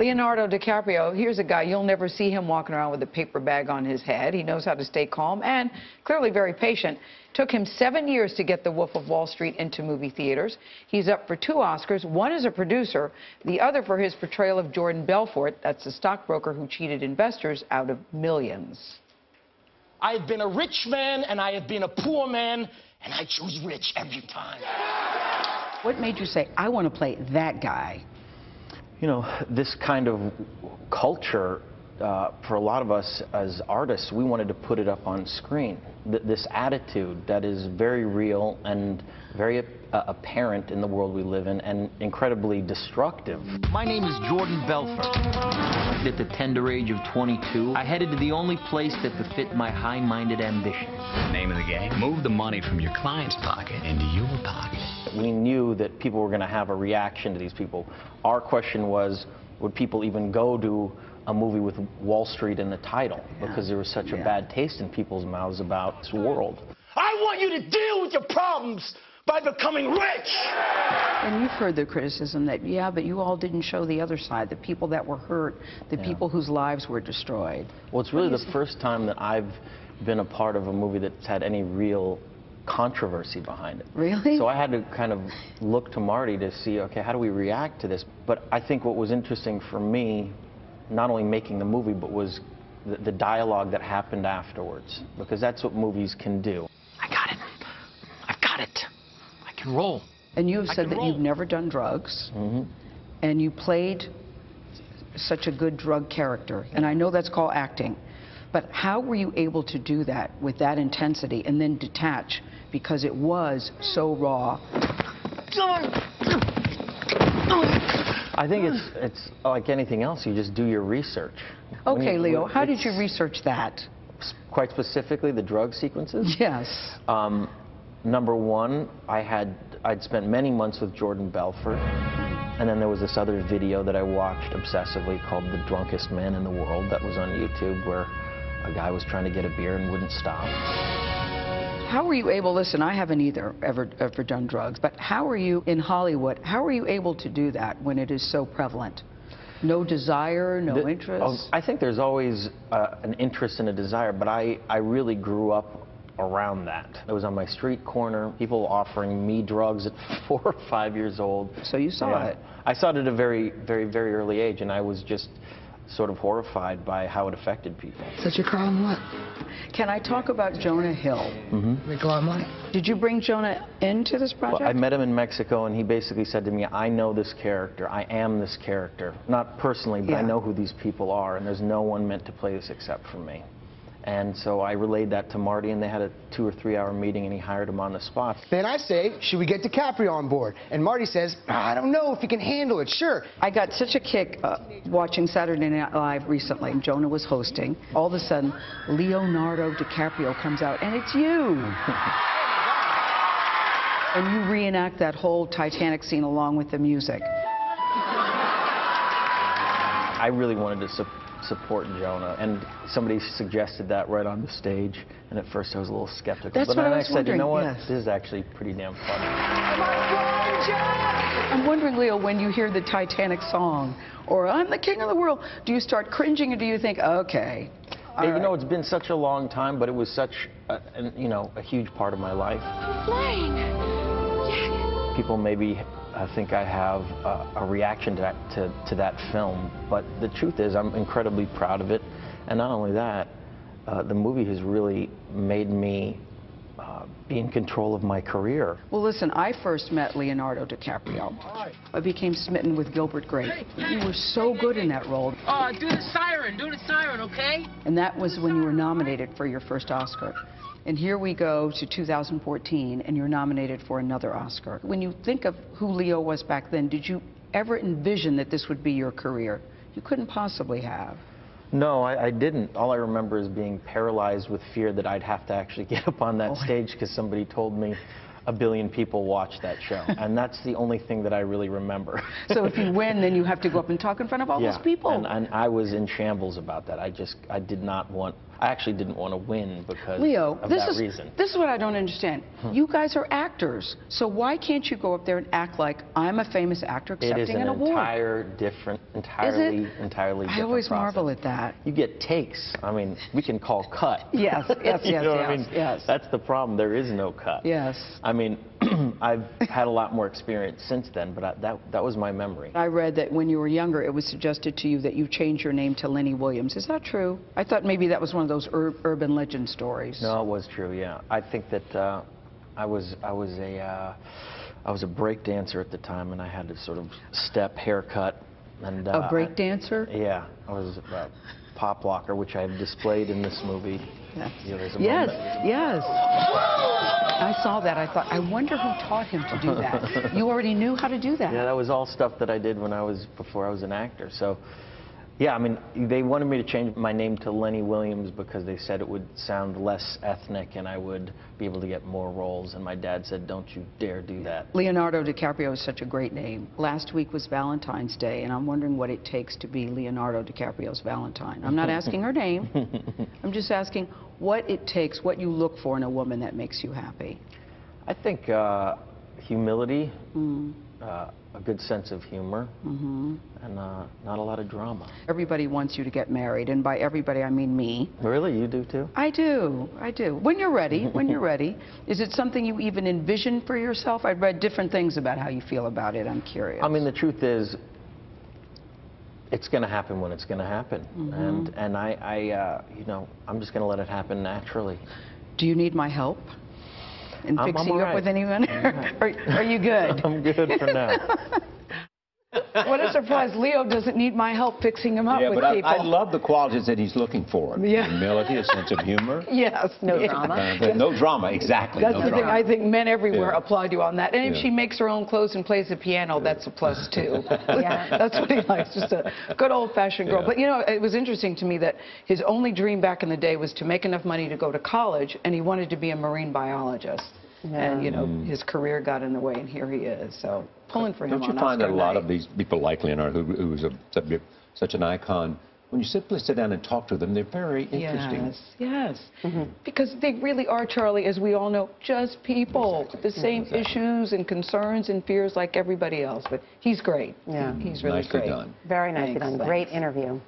Leonardo DiCaprio, here's a guy, you'll never see him walking around with a paper bag on his head. He knows how to stay calm and clearly very patient. Took him 7 years to get The Wolf of Wall Street into movie theaters. He's up for 2 Oscars, one as a producer, the other for his portrayal of Jordan Belfort, that's the stockbroker who cheated investors out of millions. I have been a rich man and I have been a poor man, and I choose rich every time. What made you say, I want to play that guy? You know, this kind of culture, for a lot of us as artists, we wanted to put it up on screen. This attitude that is very real and very apparent in the world we live in, and incredibly destructive. My name is Jordan Belfort. At the tender age of 22, I headed to the only place that befit my high-minded ambitions. Name of the game? Move the money from your client's pocket into your pocket. We knew that people were going to have a reaction to these people. Our question was, would people even go to a movie with Wall Street in the title? Because there was such a bad taste in people's mouths about this world. I want you to deal with your problems by becoming rich! And you've heard the criticism that, yeah, but you all didn't show the other side, the people that were hurt, the people whose lives were destroyed. Well, it's really the first time that I've been a part of a movie that's had any real controversy behind it. Really? So I had to kind of look to Marty to see, okay, how do we react to this? But I think what was interesting for me, not only making the movie, but was the dialogue that happened afterwards, because that's what movies can do. I got it. I've got it. I can roll. And you have said that you've never done drugs, and you played such a good drug character, and I know that's called acting, but how were you able to do that with that intensity and then detach, because it was so raw? I think it's like anything else, you just do your research. Okay, Leo, how did you research that? Quite specifically, the drug sequences? Yes. Number one, I'd spent many months with Jordan Belfort, and then there was this other video that I watched obsessively called The Drunkest Man in the World that was on YouTube, where a guy was trying to get a beer and wouldn't stop. How were you able, listen, I haven't either ever done drugs, but how are you in Hollywood, how are you able to do that when it is so prevalent? No desire, no interest? I think there's always an interest and a desire, but I really grew up around that. It was on my street corner, people offering me drugs at 4 or 5 years old. So you saw it? I saw it at a very, very, very early age, and I was just sort of horrified by how it affected people. Such a calm what? Can I talk about Jonah Hill? Did you bring Jonah into this project? Well, I met him in Mexico, and he basically said to me, I know this character, I am this character. Not personally, but I know who these people are, and there's no one meant to play this except for me. And so I relayed that to Marty, and they had a 2 or 3 hour meeting, and he hired him on the spot. Then I say, should we get DiCaprio on board? And Marty says, I don't know if he can handle it, sure. I got such a kick watching Saturday Night Live recently. Jonah was hosting. All of a sudden, Leonardo DiCaprio comes out, and it's you. And you reenact that whole Titanic scene along with the music. I really wanted to support Jonah, and somebody suggested that right on the stage, and at first I was a little skeptical. That's but what then I was said, wondering. you know what, yes. This is actually pretty damn funny. I'm wondering, Leo, when you hear the Titanic song, or I'm the king of the world, do you start cringing, or do you think, okay, You know, it's been such a long time, but it was such a huge part of my life. Flying. Yes. People maybe think I have a reaction to that film, but the truth is I'm incredibly proud of it, and not only that, the movie has really made me be in control of my career. Well, listen, I first met Leonardo DiCaprio. I became smitten with Gilbert Grape. You were so good in that role. Do the siren, okay? And that was when you were nominated for your first Oscar. And here we go to 2014, and you're nominated for another Oscar. When you think of who Leo was back then, did you ever envision that this would be your career? You couldn't possibly have. No, I didn't. All I remember is being paralyzed with fear that I'd have to actually get up on that stage because somebody told me 1 billion people watched that show. And that's the only thing that I really remember. So if you win, then you have to go up and talk in front of all those people. And I was in shambles about that. I did not want I actually didn't want to win because Leo, of this that is reason. this is what I don't understand. You guys are actors, so why can't you go up there and act like I'm a famous actor It is accepting an an award? entirely different I always process. marvel at that. You get takes. I mean, we can call cut. Yes, yes, You yes, know what I yes, mean? yes. That's the problem. There is no cut. Yes. I mean, I've had a lot more experience since then, but that was my memory. I read that when you were younger, it was suggested to you that you change your name to Lenny Williams. Is that true? I thought maybe that was one of those urban legend stories. No, it was true. Yeah, I think that I was a break dancer at the time, and I had this sort of step haircut. And A break dancer? Yeah, I was a pop locker, which I've displayed in this movie. Yes. You know, there's a Yes, moment. yes. I saw that. I thought, I wonder who taught him to do that. You already knew how to do that. Yeah, that was all stuff that I did before I was an actor. So, yeah, I mean, they wanted me to change my name to Lenny Williams because they said it would sound less ethnic and I would be able to get more roles. And my dad said, don't you dare do that. Leonardo DiCaprio is such a great name. Last week was Valentine's Day, and I'm wondering what it takes to be Leonardo DiCaprio's Valentine. I'm not asking her name. I'm just asking what it takes, what you look for in a woman that makes you happy. I think humility, a good sense of humor, and not a lot of drama. Everybody wants you to get married, and by everybody I mean me. Really? You do too? I do. When you're ready, when you're ready. Is it something you even envision for yourself? I've read different things about how you feel about it. I'm curious. I mean, the truth is, it's going to happen when it's going to happen. And I you know, I'm just going to let it happen naturally. Do you need my help in I'm fixing all you up right. with anyone? Are you good? I'm good for now. What a surprise. Leo doesn't need my help fixing him up Yeah, with but people. I love the qualities that he's looking for. Yeah. Humility, a sense of humor. Yes. No drama. No drama, exactly. That's no the drama. thing. I think men everywhere Yeah. applaud you on that. And if Yeah. she makes her own clothes and plays the piano, that's a plus too. Yeah. That's what he likes, just a good old-fashioned girl. Yeah. But you know, it was interesting to me that his only dream back in the day was to make enough money to go to college, and he wanted to be a marine biologist. Yeah. And you know, his career got in the way, and here he is. So pulling for him. Don't you on find that Oscar a lot night. of these people like Leonardo, who is such an icon, when you simply sit down and talk to them, they're very interesting. Yes, yes. Because they really are, Charlie, as we all know, just people. The same issues and concerns and fears like everybody else. But he's great. Yeah. He's really Nicely great. done. Very nicely Thanks, done. thanks. Great interview.